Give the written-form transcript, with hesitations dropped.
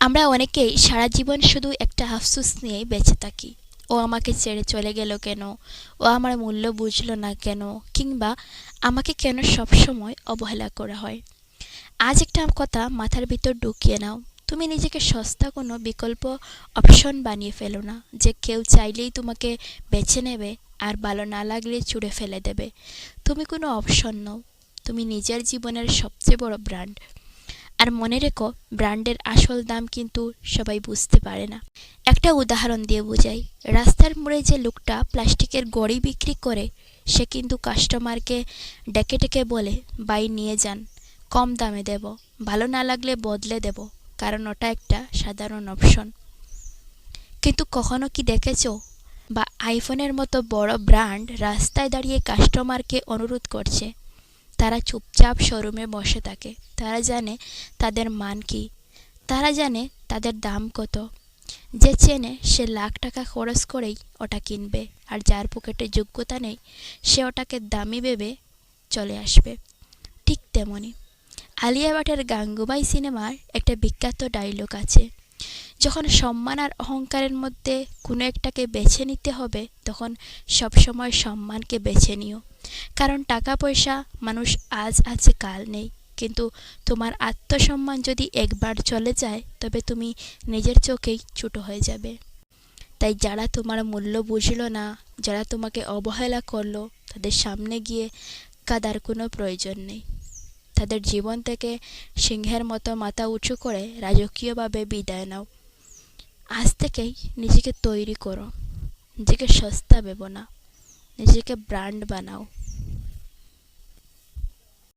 আমরা অনেকেই সারা জীবন শুধু একটা আফসোস নিয়েই বেঁচে থাকি। ও আমাকে ছেড়ে চলে গেল কেন, ও আমার মূল্য বুঝলো না কেন, কিংবা আমাকে কেন সবসময় অবহেলা করা হয়। আজ একটা কথা মাথার ভিতর ঢুকিয়ে নাও, তুমি নিজেকে সস্তা কোনো বিকল্প অপশন বানিয়ে ফেলো না, যে কেউ চাইলেই তোমাকে বেছে নেবে আর ভালো না লাগলে ছুঁড়ে ফেলে দেবে। তুমি কোনো অপশন নও, তুমি নিজের জীবনের সবচেয়ে বড় ব্র্যান্ড। আর মনে রেখো, ব্র্যান্ডের আসল দাম কিন্তু সবাই বুঝতে পারে না। একটা উদাহরণ দিয়ে বোঝাই, রাস্তার মোড়ে যে লোকটা প্লাস্টিকের গড়ি বিক্রি করে, সে কিন্তু কাস্টমারকে ডেকে ডেকে বলে, ভাই নিয়ে যান, কম দামে দেব, ভালো না লাগলে বদলে দেব, কারণ ওটা একটা সাধারণ অপশন। কিন্তু কখনো কি দেখেছো, বা আইফোনের মতো বড় ব্র্যান্ড রাস্তায় দাঁড়িয়ে কাস্টমারকে অনুরোধ করছে? তারা চুপচাপ শোরুমে বসে থাকে। তারা জানে তাদের মান কী, তারা জানে তাদের দাম কত। যে চেনে সে লাখ টাকা খরচ করেই ওটা কিনবে, আর যার পকেটে যোগ্যতা নেই সে ওটাকে দামি ভেবে চলে আসবে। ঠিক তেমনি আলিয়া ভাটের গাঙ্গুবাই সিনেমার একটা বিখ্যাত ডায়লগ আছে, যখন সম্মান আর অহংকারের মধ্যে কোনো একটাকে বেছে নিতে হবে, তখন সবসময় সম্মানকে বেছে নিও। কারণ টাকা পয়সা মানুষ আজ আছে কাল নেই, কিন্তু তোমার আত্মসম্মান যদি একবার চলে যায়, তবে তুমি নিজের চোখেই ছোট হয়ে যাবে। তাই যারা তোমার মূল্য বুঝলো না, যারা তোমাকে অবহেলা করলো, তাদের সামনে গিয়ে কাঁদার কোনো প্রয়োজন নেই। তাদের জীবন থেকে সিংহের মতো মাথা উঁচু করে রাজকীয়ভাবে বিদায় নাও। আজ থেকেই নিজেকে তৈরি করো, নিজেকে সস্তা ভেবো না, নিজেকে ব্র্যান্ড বানাও।